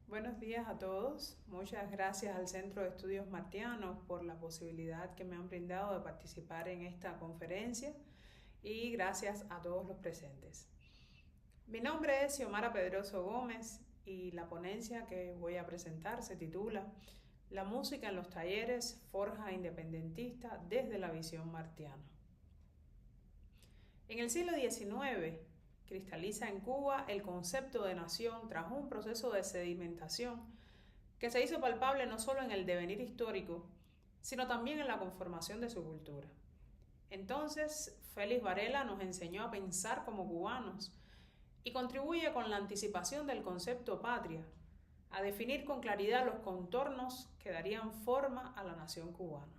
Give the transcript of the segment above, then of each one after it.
Buenos días a todos. Muchas gracias al Centro de Estudios Martianos por la posibilidad que me han brindado de participar en esta conferencia y gracias a todos los presentes. Mi nombre es Xiomara Pedroso Gómez y la ponencia que voy a presentar se titula La música en los talleres, forja independentista desde la visión martiana. En el siglo XIX cristaliza en Cuba el concepto de nación tras un proceso de sedimentación que se hizo palpable no solo en el devenir histórico, sino también en la conformación de su cultura. Entonces, Félix Varela nos enseñó a pensar como cubanos y contribuye con la anticipación del concepto patria, a definir con claridad los contornos que darían forma a la nación cubana.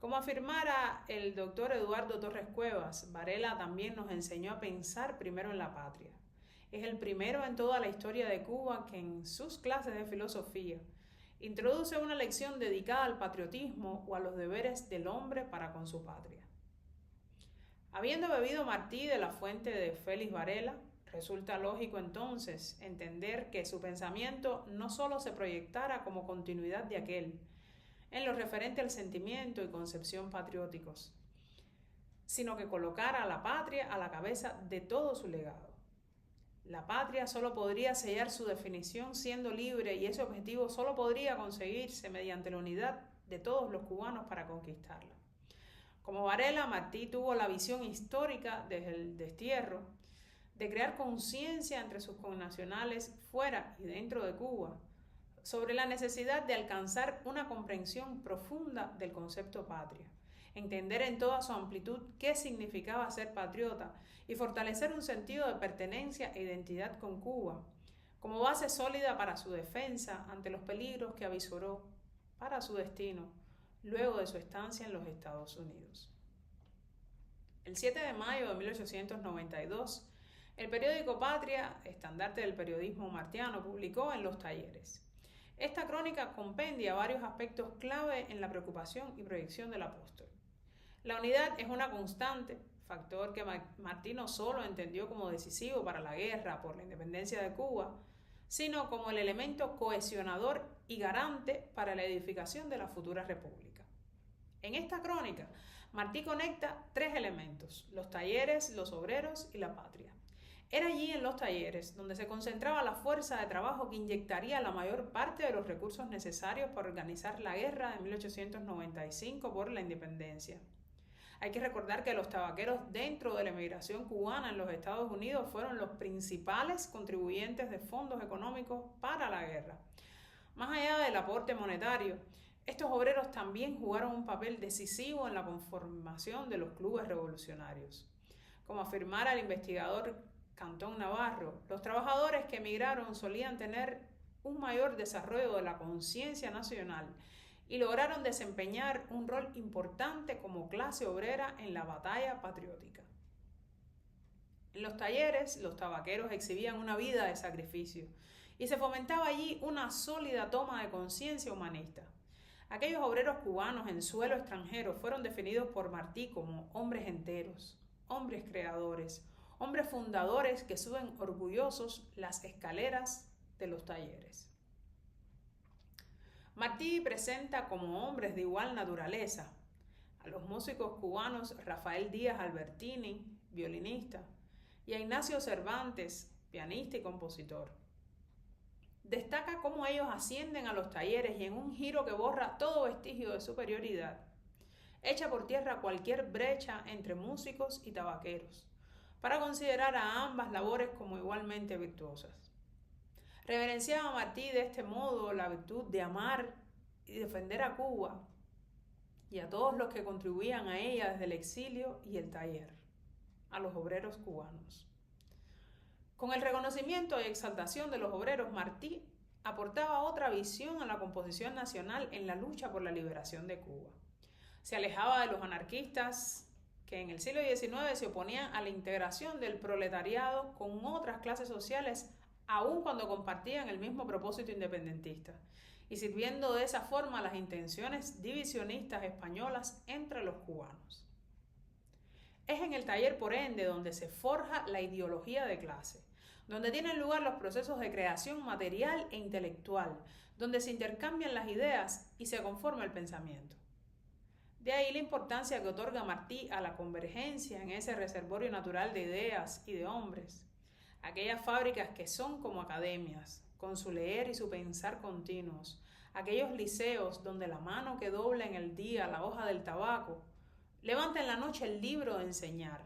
Como afirmara el doctor Eduardo Torres Cuevas, Varela también nos enseñó a pensar primero en la patria. Es el primero en toda la historia de Cuba que en sus clases de filosofía introduce una lección dedicada al patriotismo o a los deberes del hombre para con su patria. Habiendo bebido Martí de la fuente de Félix Varela, resulta lógico entonces entender que su pensamiento no solo se proyectara como continuidad de aquel, en lo referente al sentimiento y concepción patrióticos, sino que colocara a la patria a la cabeza de todo su legado. La patria solo podría sellar su definición siendo libre y ese objetivo solo podría conseguirse mediante la unidad de todos los cubanos para conquistarla. Como Varela, Martí tuvo la visión histórica desde el destierro de crear conciencia entre sus connacionales fuera y dentro de Cuba, sobre la necesidad de alcanzar una comprensión profunda del concepto patria, entender en toda su amplitud qué significaba ser patriota y fortalecer un sentido de pertenencia e identidad con Cuba, como base sólida para su defensa ante los peligros que avisoró para su destino luego de su estancia en los Estados Unidos. El 7 de mayo de 1892, el periódico Patria, estandarte del periodismo martiano, publicó en Los Talleres. Esta crónica compendia varios aspectos clave en la preocupación y proyección del apóstol. La unidad es una constante, factor que Martí no solo entendió como decisivo para la guerra por la independencia de Cuba, sino como el elemento cohesionador y garante para la edificación de la futura república. En esta crónica, Martí conecta tres elementos: los talleres, los obreros y la patria. Era allí en los talleres donde se concentraba la fuerza de trabajo que inyectaría la mayor parte de los recursos necesarios para organizar la guerra de 1895 por la independencia. Hay que recordar que los tabaqueros dentro de la emigración cubana en los Estados Unidos fueron los principales contribuyentes de fondos económicos para la guerra. Más allá del aporte monetario, estos obreros también jugaron un papel decisivo en la conformación de los clubes revolucionarios. Como afirmara el investigador Cantón Navarro, los trabajadores que emigraron solían tener un mayor desarrollo de la conciencia nacional y lograron desempeñar un rol importante como clase obrera en la batalla patriótica. En los talleres, los tabaqueros exhibían una vida de sacrificio y se fomentaba allí una sólida toma de conciencia humanista. Aquellos obreros cubanos en suelo extranjero fueron definidos por Martí como hombres enteros, hombres creadores, hombres fundadores que suben orgullosos las escaleras de los talleres. Martí presenta como hombres de igual naturaleza a los músicos cubanos Rafael Díaz Albertini, violinista, y a Ignacio Cervantes, pianista y compositor. Destaca cómo ellos ascienden a los talleres y en un giro que borra todo vestigio de superioridad, echa por tierra cualquier brecha entre músicos y tabaqueros, para considerar a ambas labores como igualmente virtuosas. Reverenciaba a Martí de este modo la virtud de amar y defender a Cuba y a todos los que contribuían a ella desde el exilio y el taller, a los obreros cubanos. Con el reconocimiento y exaltación de los obreros, Martí aportaba otra visión a la composición nacional en la lucha por la liberación de Cuba. Se alejaba de los anarquistas que en el siglo XIX se oponían a la integración del proletariado con otras clases sociales, aun cuando compartían el mismo propósito independentista, y sirviendo de esa forma las intenciones divisionistas españolas entre los cubanos. Es en el taller, por ende, donde se forja la ideología de clase, donde tienen lugar los procesos de creación material e intelectual, donde se intercambian las ideas y se conforma el pensamiento. De ahí la importancia que otorga Martí a la convergencia en ese reservorio natural de ideas y de hombres. Aquellas fábricas que son como academias, con su leer y su pensar continuos. Aquellos liceos donde la mano que dobla en el día la hoja del tabaco levanta en la noche el libro de enseñar.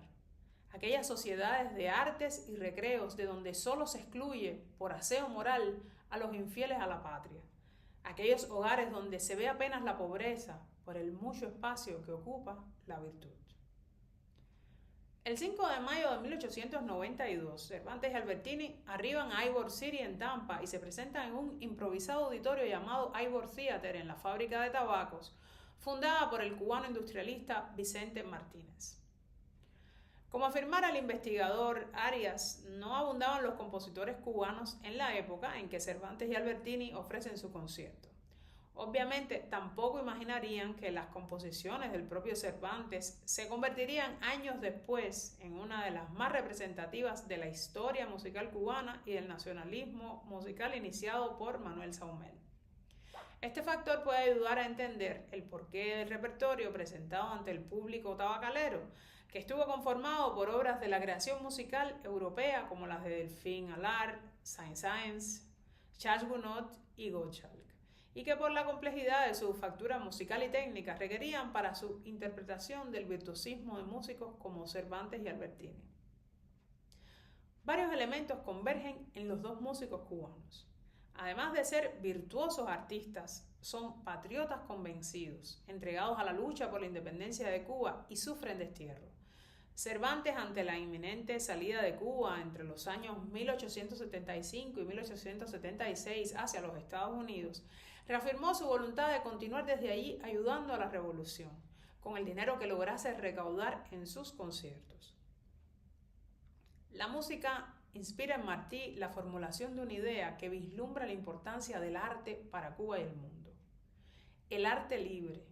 Aquellas sociedades de artes y recreos de donde solo se excluye, por aseo moral, a los infieles a la patria. Aquellos hogares donde se ve apenas la pobreza por el mucho espacio que ocupa la virtud. El 5 de mayo de 1892, Cervantes y Albertini arriban a Ybor City en Tampa y se presentan en un improvisado auditorio llamado Ybor Theater en la fábrica de tabacos, fundada por el cubano industrialista Vicente Martínez. Como afirmara el investigador Arias, no abundaban los compositores cubanos en la época en que Cervantes y Albertini ofrecen su concierto. Obviamente, tampoco imaginarían que las composiciones del propio Cervantes se convertirían años después en una de las más representativas de la historia musical cubana y del nacionalismo musical iniciado por Manuel Saumell. Este factor puede ayudar a entender el porqué del repertorio presentado ante el público tabacalero, que estuvo conformado por obras de la creación musical europea como las de Delphine Allard, Saint-Saëns, Charles Gounod y Gottschalk, y que por la complejidad de su factura musical y técnica requerían para su interpretación del virtuosismo de músicos como Cervantes y Albertini. Varios elementos convergen en los dos músicos cubanos. Además de ser virtuosos artistas, son patriotas convencidos, entregados a la lucha por la independencia de Cuba y sufren destierro. Cervantes, ante la inminente salida de Cuba entre los años 1875 y 1876 hacia los Estados Unidos, reafirmó su voluntad de continuar desde allí ayudando a la revolución, con el dinero que lograse recaudar en sus conciertos. La música inspira en Martí la formulación de una idea que vislumbra la importancia del arte para Cuba y el mundo. El arte libre,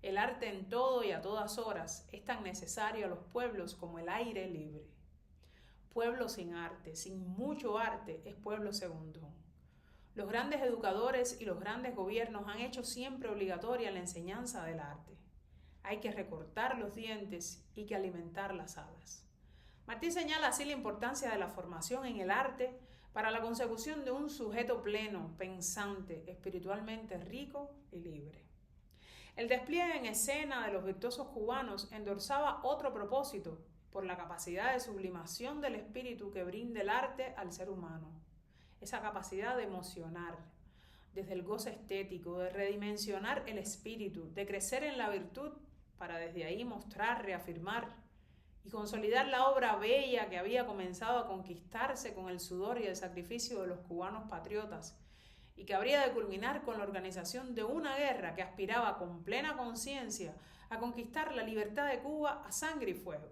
el arte en todo y a todas horas, es tan necesario a los pueblos como el aire libre. Pueblo sin arte, sin mucho arte, es pueblo segundón. Los grandes educadores y los grandes gobiernos han hecho siempre obligatoria la enseñanza del arte. Hay que recortar los dientes y que alimentar las alas. Martí señala así la importancia de la formación en el arte para la consecución de un sujeto pleno, pensante, espiritualmente rico y libre. El despliegue en escena de los virtuosos cubanos endorsaba otro propósito por la capacidad de sublimación del espíritu que brinda el arte al ser humano. Esa capacidad de emocionar, desde el goce estético, de redimensionar el espíritu, de crecer en la virtud para desde ahí mostrar, reafirmar y consolidar la obra bella que había comenzado a conquistarse con el sudor y el sacrificio de los cubanos patriotas y que habría de culminar con la organización de una guerra que aspiraba con plena conciencia a conquistar la libertad de Cuba a sangre y fuego.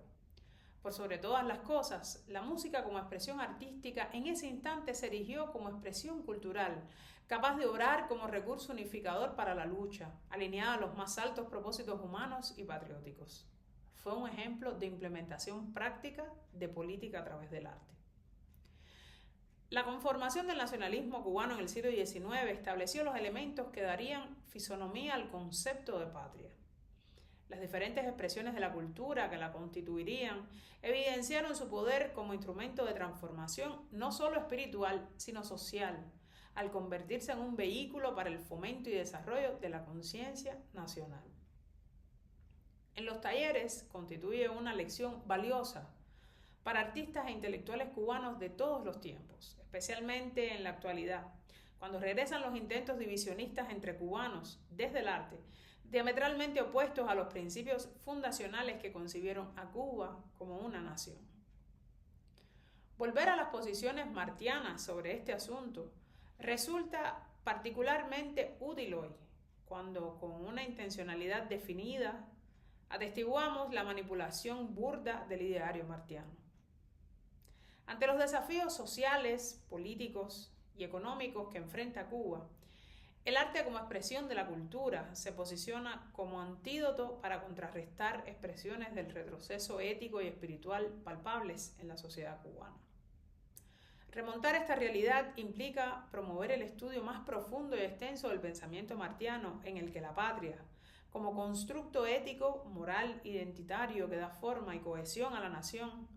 Por sobre todas las cosas, la música como expresión artística en ese instante se erigió como expresión cultural, capaz de obrar como recurso unificador para la lucha, alineada a los más altos propósitos humanos y patrióticos. Fue un ejemplo de implementación práctica de política a través del arte. La conformación del nacionalismo cubano en el siglo XIX estableció los elementos que darían fisonomía al concepto de patria. Las diferentes expresiones de la cultura que la constituirían evidenciaron su poder como instrumento de transformación no solo espiritual, sino social, al convertirse en un vehículo para el fomento y desarrollo de la conciencia nacional. En los talleres constituye una lección valiosa para artistas e intelectuales cubanos de todos los tiempos, especialmente en la actualidad, cuando regresan los intentos divisionistas entre cubanos desde el arte, diametralmente opuestos a los principios fundacionales que concibieron a Cuba como una nación. Volver a las posiciones martianas sobre este asunto resulta particularmente útil hoy, cuando con una intencionalidad definida atestiguamos la manipulación burda del ideario martiano. Ante los desafíos sociales, políticos y económicos que enfrenta Cuba, el arte como expresión de la cultura se posiciona como antídoto para contrarrestar expresiones del retroceso ético y espiritual palpables en la sociedad cubana. Remontar esta realidad implica promover el estudio más profundo y extenso del pensamiento martiano, en el que la patria, como constructo ético, moral, identitario que da forma y cohesión a la nación,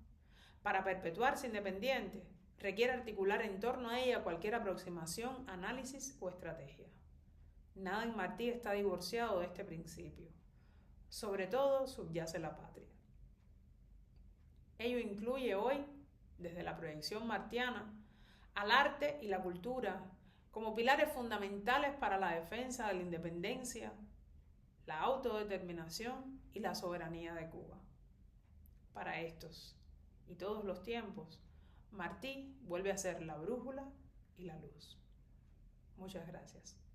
para perpetuarse independiente, requiere articular en torno a ella cualquier aproximación, análisis o estrategia. Nada en Martí está divorciado de este principio. Sobre todo subyace la patria. Ello incluye hoy, desde la proyección martiana, al arte y la cultura como pilares fundamentales para la defensa de la independencia, la autodeterminación y la soberanía de Cuba. Para estos y todos los tiempos, Martí vuelve a ser la brújula y la luz. Muchas gracias.